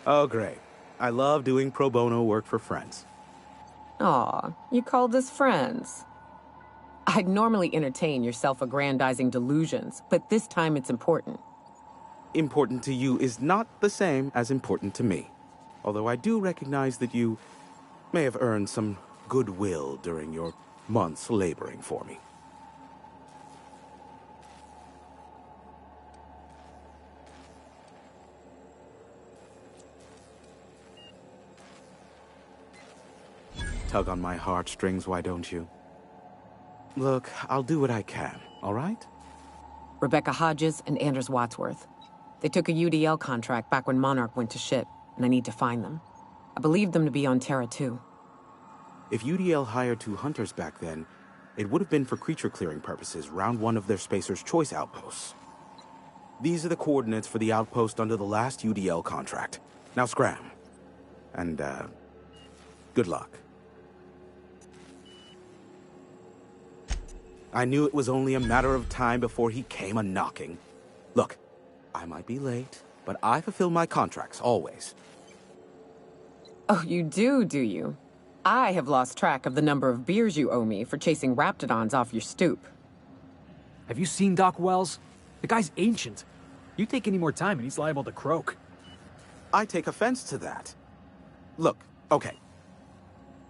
Oh, great. I love doing pro bono work for friends. Aw, you called us friends. I'd normally entertain your self-aggrandizing delusions, but this time it's important. Important to you is not the same as important to me. Although I do recognize that you may have earned some goodwill during your months laboring for me. Tug on my heartstrings, why don't you? Look, I'll do what I can, all right? Rebecca Hodges and Anders Wadsworth. They took a UDL contract back when Monarch went to shit, and I need to find them. I believe them to be on Terra too. If UDL hired 2 hunters back then, it would have been for creature clearing purposes, round 1 of their Spacer's Choice outposts. These are the coordinates for the outpost under the last UDL contract. Now scram. And, good luck. I knew it was only a matter of time before he came a-knocking. Look, I might be late, but I fulfill my contracts, always. Oh, you do you? I have lost track of the number of beers you owe me for chasing raptidons off your stoop. Have you seen Doc Wells? The guy's ancient. You take any more time and he's liable to croak. I take offense to that. Look, okay.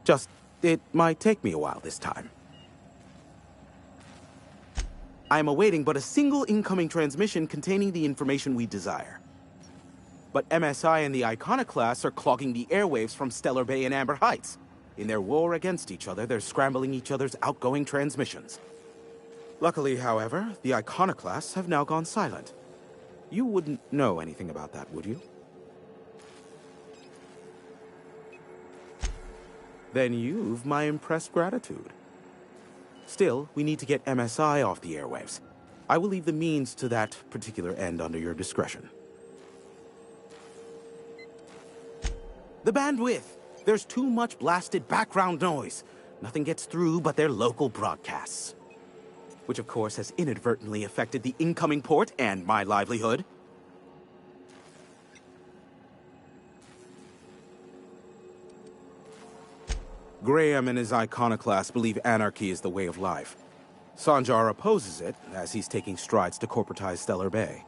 Just, it might take me a while this time. I am awaiting but a single incoming transmission containing the information we desire. But MSI and the Iconoclasts are clogging the airwaves from Stellar Bay and Amber Heights. In their war against each other, they're scrambling each other's outgoing transmissions. Luckily, however, the iconoclasts have now gone silent. You wouldn't know anything about that, would you? Then you've my impressed gratitude. Still, we need to get MSI off the airwaves. I will leave the means to that particular end under your discretion. The bandwidth! There's too much blasted background noise. Nothing gets through but their local broadcasts. Which of course has inadvertently affected the incoming port and my livelihood. Graham and his iconoclasts believe anarchy is the way of life. Sanjar opposes it, as he's taking strides to corporatize Stellar Bay.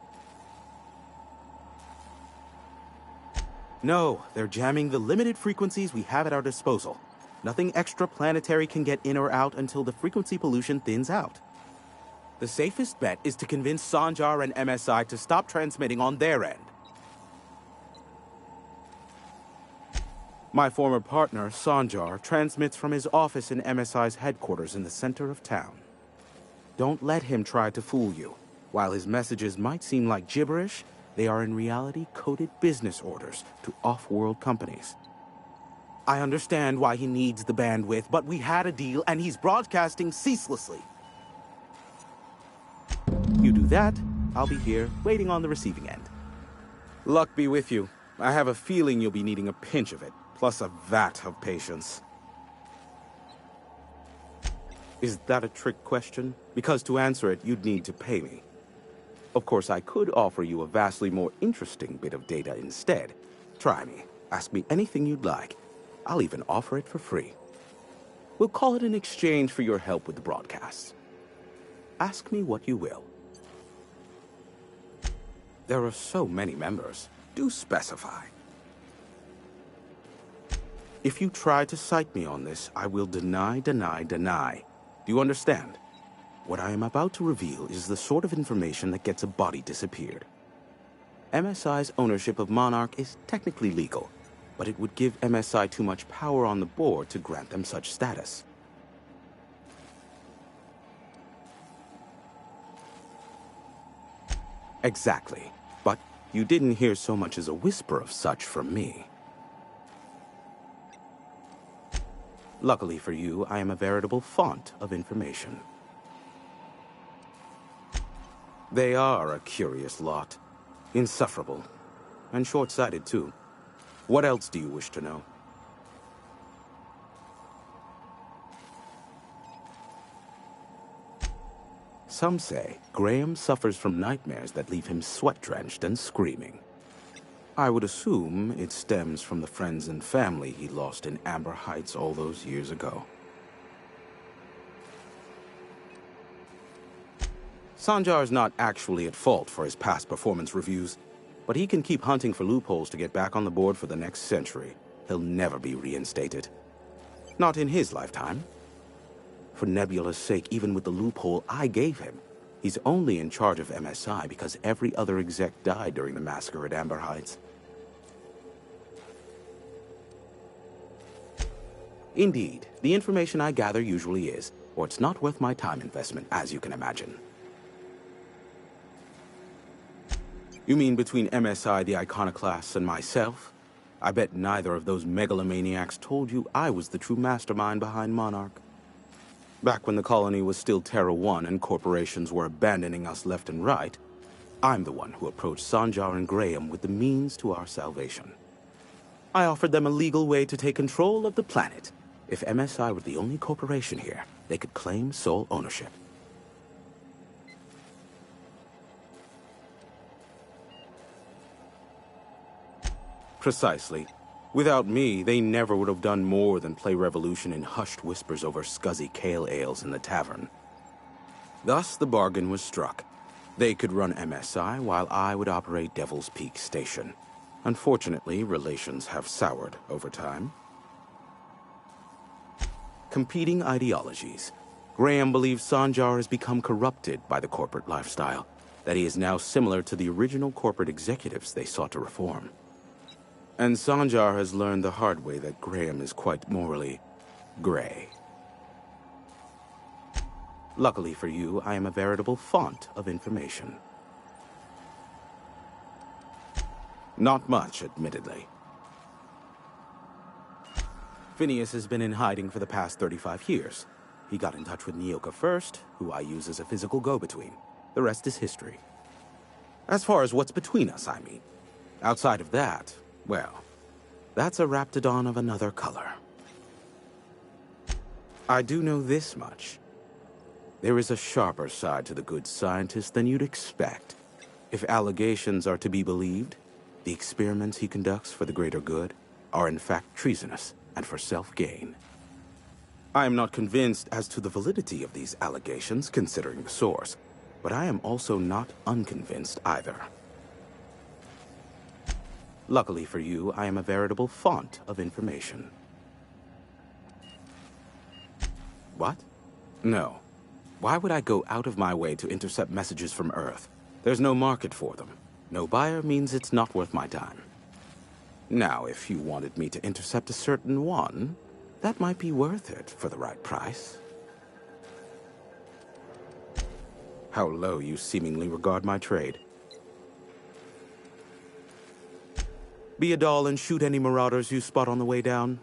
No, they're jamming the limited frequencies we have at our disposal. Nothing extraplanetary can get in or out until the frequency pollution thins out. The safest bet is to convince Sanjar and MSI to stop transmitting on their end. My former partner, Sanjar, transmits from his office in MSI's headquarters in the center of town. Don't let him try to fool you. While his messages might seem like gibberish, they are in reality coded business orders to off-world companies. I understand why he needs the bandwidth, but we had a deal and he's broadcasting ceaselessly. You do that, I'll be here, waiting on the receiving end. Luck be with you. I have a feeling you'll be needing a pinch of it, plus a vat of patience. Is that a trick question? Because to answer it, you'd need to pay me. Of course, I could offer you a vastly more interesting bit of data instead. Try me. Ask me anything you'd like. I'll even offer it for free. We'll call it an exchange for your help with the broadcasts. Ask me what you will. There are so many members. Do specify. If you try to cite me on this, I will deny, deny, deny. Do you understand? What I am about to reveal is the sort of information that gets a body disappeared. MSI's ownership of Monarch is technically legal, but it would give MSI too much power on the board to grant them such status. Exactly. But you didn't hear so much as a whisper of such from me. Luckily for you, I am a veritable font of information. They are a curious lot. Insufferable. And short-sighted, too. What else do you wish to know? Some say Graham suffers from nightmares that leave him sweat-drenched and screaming. I would assume it stems from the friends and family he lost in Amber Heights all those years ago. Sanjar's not actually at fault for his past performance reviews, but he can keep hunting for loopholes to get back on the board for the next century. He'll never be reinstated. Not in his lifetime. For Nebula's sake, even with the loophole I gave him, he's only in charge of MSI because every other exec died during the massacre at Amber Heights. Indeed, the information I gather usually is, or it's not worth my time investment, as you can imagine. You mean between MSI, the iconoclasts, and myself? I bet neither of those megalomaniacs told you I was the true mastermind behind Monarch. Back when the colony was still Terra 1 and corporations were abandoning us left and right, I'm the one who approached Sanjar and Graham with the means to our salvation. I offered them a legal way to take control of the planet. If MSI were the only corporation here, they could claim sole ownership. Precisely. Without me, they never would have done more than play Revolution in hushed whispers over scuzzy kale ales in the tavern. Thus, the bargain was struck. They could run MSI while I would operate Devil's Peak Station. Unfortunately, relations have soured over time. Competing ideologies. Graham believes Sanjar has become corrupted by the corporate lifestyle, that he is now similar to the original corporate executives they sought to reform. And Sanjar has learned the hard way that Graham is quite morally gray. Luckily for you, I am a veritable font of information. Not much, admittedly. Phineas has been in hiding for the past 35 years. He got in touch with Nyoka first, who I use as a physical go-between. The rest is history. As far as what's between us, I mean. Outside of that, well, that's a Raptidon of another color. I do know this much. There is a sharper side to the good scientist than you'd expect. If allegations are to be believed, the experiments he conducts for the greater good are in fact treasonous and for self-gain. I am not convinced as to the validity of these allegations, considering the source, but I am also not unconvinced either. Luckily for you, I am a veritable font of information. What? No. Why would I go out of my way to intercept messages from Earth? There's no market for them. No buyer means it's not worth my time. Now, if you wanted me to intercept a certain one, that might be worth it for the right price. How low you seemingly regard my trade. Be a doll and shoot any marauders you spot on the way down.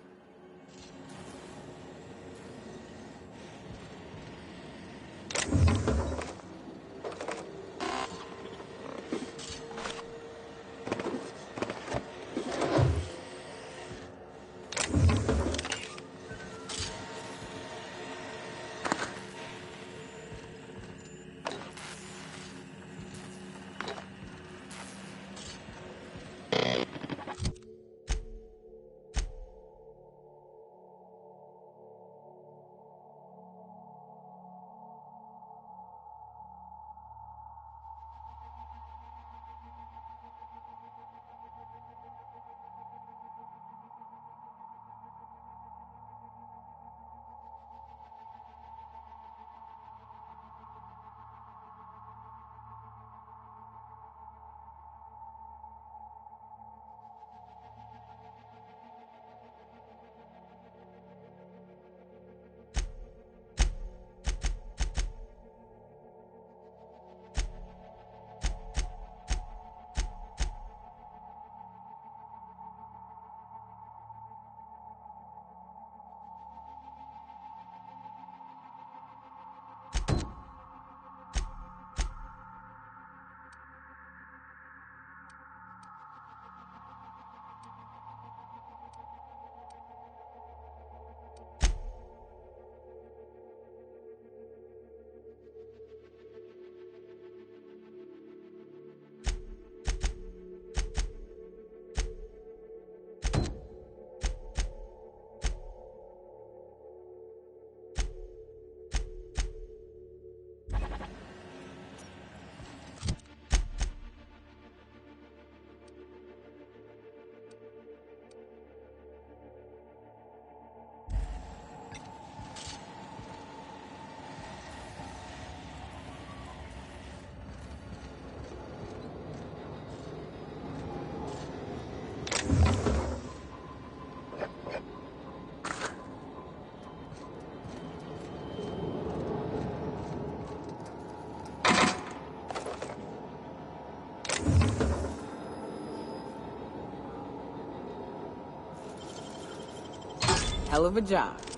Hell of a job.